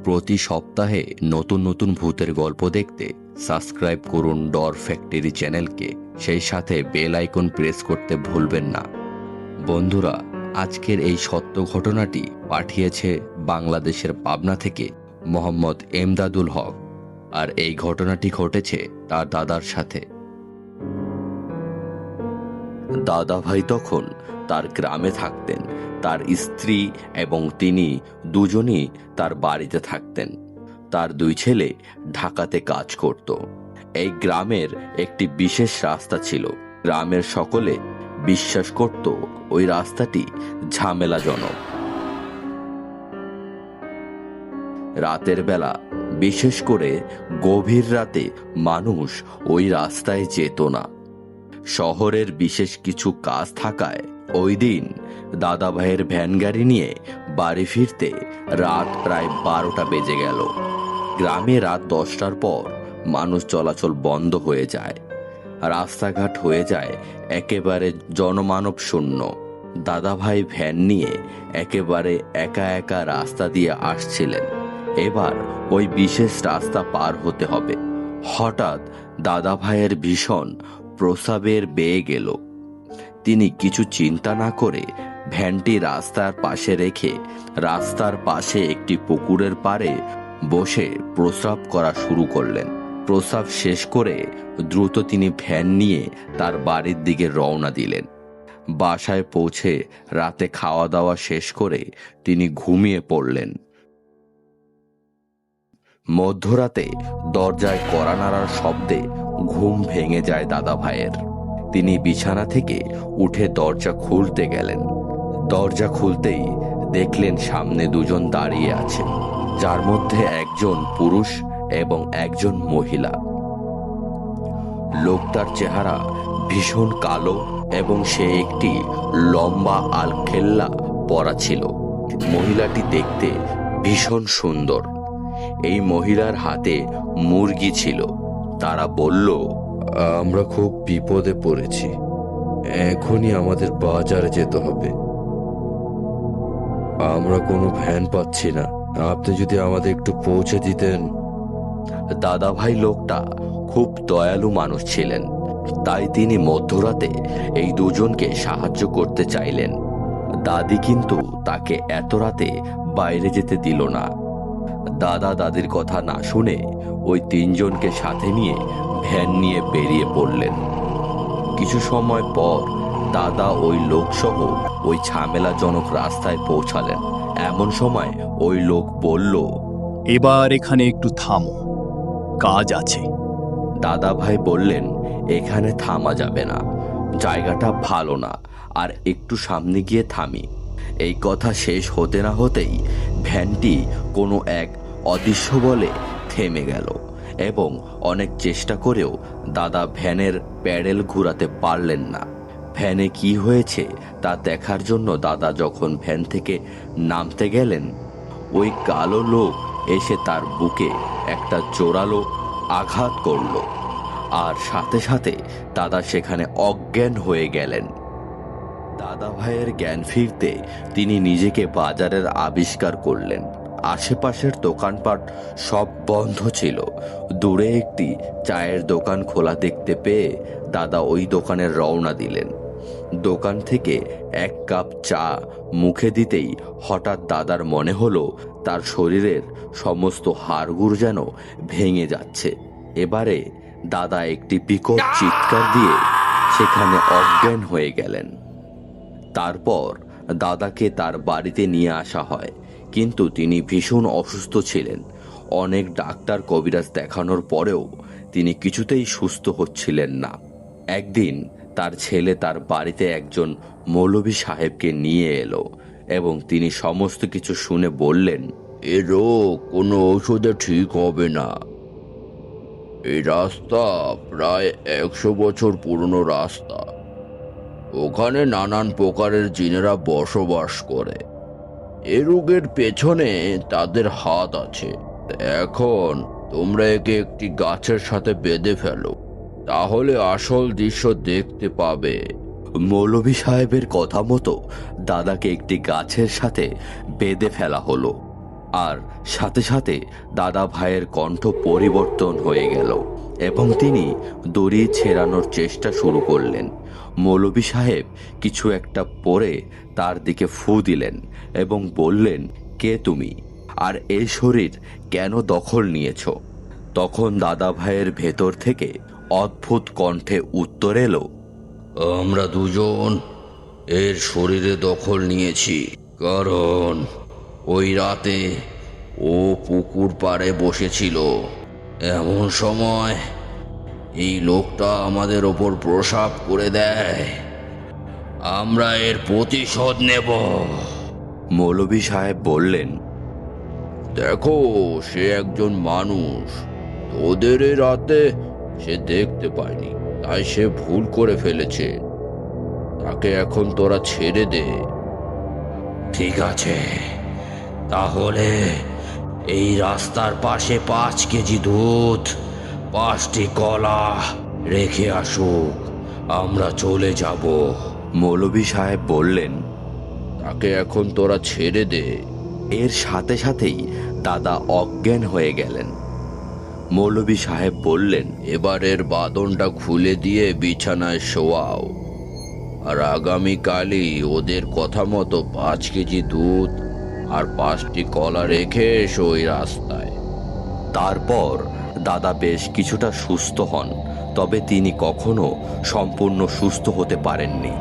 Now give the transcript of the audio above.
প্রতি সপ্তাহে নতুন নতুন ভূতের গল্প দেখতে সাবস্ক্রাইব করুন ডর ফ্যাক্টরি চ্যানেলকে, সেই সাথে বেল আইকন প্রেস করতে ভুলবেন না। বন্ধুরা, আজকের এই সত্য ঘটনাটি পাঠিয়েছে বাংলাদেশের পাবনা থেকে মোহাম্মদ এমদাদুল হক, আর এই ঘটনাটি ঘটেছে তার দাদার সাথে। দাদা ভাই তখন তার গ্রামে থাকতেন। তার স্ত্রী এবং তিনি দুজনই তার বাড়িতে থাকতেন। তার দুই ছেলে ঢাকাতে কাজ করত। এই গ্রামের একটি বিশেষ রাস্তা ছিল। গ্রামের সকলে বিশ্বাস করত ওই রাস্তাটি ঝামেলাজনক। রাতের বেলা, বিশেষ করে গভীর রাতে, মানুষ ওই রাস্তায় যেত না। শহরের বিশেষ কিছু কাজ থাকায় ওই দিন দাদা ভাইয়ের ভ্যান গাড়ি নিয়ে বাড়ি ফিরতে রাত প্রায় 12টা বেজে গেল। গ্রামে রাত 10টার পর মানুষ চলাচল বন্ধ হয়ে যায়। রাস্তাঘাট হয়ে যায় একেবারে জনমানব শূন্য। দাদা ভাই ভ্যান নিয়ে একেবারে একা একা রাস্তা দিয়ে আসছিলেন। এবার ওই বিশেষ রাস্তা পার হতে হবে। হঠাৎ দাদা ভাইয়ের ভীষণ প্রস্রাবের বেয়ে গেল। তিনি কিছু চিন্তা না করে ভ্যানটি রাস্তার পাশে রেখে রাস্তার পাশে একটি পুকুরের পাড়ে বসে প্রস্রাব করা শুরু করলেন। প্রস্রাব শেষ করে দ্রুত তিনি ভ্যান নিয়ে তার বাড়ির দিকে রওনা দিলেন। বাসায় পৌঁছে রাতে খাওয়া দাওয়া শেষ করে তিনি ঘুমিয়ে পড়লেন। মধ্যরাতে দরজায় কড়া নাড়ার শব্দে ঘুম ভেঙে যায় দাদা ভাইয়ের। তিনি বিছানা থেকে উঠে দরজা খুলতে গেলেন। দরজা খুলতেই দেখলেন সামনে দুজন দাঁড়িয়ে আছে, যার মধ্যে একজন পুরুষ এবং একজন মহিলা। লোকটার চেহারা ভীষণ কালো এবং সে একটি লম্বা আলখেল্লা পরা ছিল। মহিলাটি দেখতে ভীষণ সুন্দর। এই মহিলার হাতে মুরগি ছিল। তারা বলল, আমরা খুব বিপদে পড়েছি, এখনই আমাদের বাজারে যেতে হবে। আমরা কোনো ভ্যান পাচ্ছি না, আপনি যদি আমাদের একটু পৌঁছে দিতেন। দাদা ভাই লোকটা খুব দয়ালু মানুষ ছিলেন, তাই তিনি মধ্যরাতে এই দুজনকে সাহায্য করতে চাইলেন। দাদি কিন্তু তাকে এত রাতে বাইরে যেতে দিল না। দাদা দাদির কথা না শুনে ওই তিনজনকে সাথে নিয়ে ভ্যান নিয়ে বেরিয়ে পড়লেন। কিছু সময় পর দাদা ওই লোকসহ ওই ঝামেলাজনক রাস্তায় পৌঁছালেন। এমন সময় ওই লোক বলল, এবার এখানে একটু থামো, কাজ আছে। দাদা ভাই বললেন, এখানে থামা যাবে না, জায়গাটা ভালো না, আর একটু সামনে গিয়ে থামি। এই কথা শেষ হতে না হতেই ভ্যানটি কোনো এক অদৃশ্য বলে থেমে গেল এবং অনেক চেষ্টা করেও দাদা ভ্যানের প্যাডেল ঘুরাতে পারলেন না। ভ্যানে কি হয়েছে তা দেখার জন্য দাদা যখন ভ্যান থেকে নামতে গেলেন, ওই কালো লোক এসে তার বুকে একটা জোরালো আঘাত করল, আর সাথে সাথে দাদা সেখানে অজ্ঞান হয়ে গেলেন। দাদা ভাইয়ের জ্ঞান ফিরতে তিনি নিজেকে বাজারের আবিষ্কার করলেন। আশেপাশের দোকানপাট সব বন্ধ ছিল। দূরে একটি চায়ের দোকান খোলা দেখতে পেয়ে দাদা ওই দোকানে রওনা দিলেন। দোকান থেকে এক কাপ চা মুখে দিতেই হঠাৎ দাদার মনে হলো তার শরীরের সমস্ত হাড়গুড় যেন ভেঙে যাচ্ছে। এবারে দাদা একটি বিকট চিৎকার দিয়ে সেখানে অজ্ঞান হয়ে গেলেন। তারপর দাদাকে তার বাড়িতে নিয়ে আসা হয়, কিন্তু তিনি ভীষণ অসুস্থ ছিলেন। অনেক ডাক্তার কবিরাজ দেখানোর পরেও তিনি কিছুতেই সুস্থ হচ্ছিলেন না। একদিন তার ছেলে তার বাড়িতে একজন মৌলভী সাহেবকে নিয়ে এলো এবং তিনি সমস্ত কিছু শুনে বললেন, এ রোগ কোনো ঔষধে ঠিক হবে না। এই রাস্তা প্রায় 100 বছর পুরনো রাস্তা। ওখানে নানান প্রকারের জিনেরা বসবাস করে। এ রোগের পেছনে তাদের হাত আছে। এখন তোমরা একে একটি গাছের সাথে বেঁধে ফেলো, তাহলে আসল দৃশ্য দেখতে পাবে। মৌলভী সাহেবের কথা মতো দাদাকে একটি গাছের সাথে বেঁধে ফেলা হলো। আর সাথে সাথে দাদা ভাইয়ের কণ্ঠ পরিবর্তন হয়ে গেল এবং তিনি দড়ি ছেড়ানোর চেষ্টা শুরু করলেন। মৌলভী সাহেব কিছু একটা পরে তার দিকে ফু দিলেন এবং বললেন, কে তুমি, আর এই শরীর কেন দখল নিয়েছো? তখন দাদা ভাইয়ের ভেতর থেকে অদ্ভুত কণ্ঠে উত্তর এলো, আমরা দুজন এর শরীরে দখল নিয়েছি, কারণ ওই রাতে ও পুকুর পাড়ে বসেছিল। এমন সময় এই লোকটা আমাদের ওপর প্রসাব করে দেয়। আমরা এর প্রতিশোধ নেব। মৌলভী সাহেব বললেন, দেখো, সে একজন মানুষ। তোদের এই রাতে সে দেখতে পায়নি, তাই সে ভুল করে ফেলেছে। তাকে এখন তোরা ছেড়ে দে। ঠিক আছে, তাহলে এই রাস্তার পাশে 5 কেজি দুধ, 5টি কলা রেখে আসুক, আমরা চলে যাব। মৌলভী সাহেব বললেন, তাকে এখন তোরা ছেড়ে দে। এর সাথে সাথেই দাদা অজ্ঞান হয়ে গেলেন। মৌলভী সাহেব বললেন, এবারের বাঁধনটা খুলে দিয়ে বিছানায় শোয়াও, আর আগামীকালই ওদের কথা মতো 5 কেজি দুধ আর 5টি কলা রেখে এসো ওই রাস্তায়। তারপর দাদা বেশ কিছুটা সুস্থ হন, তবে তিনি কখনো সম্পূর্ণ সুস্থ হতে পারেননি।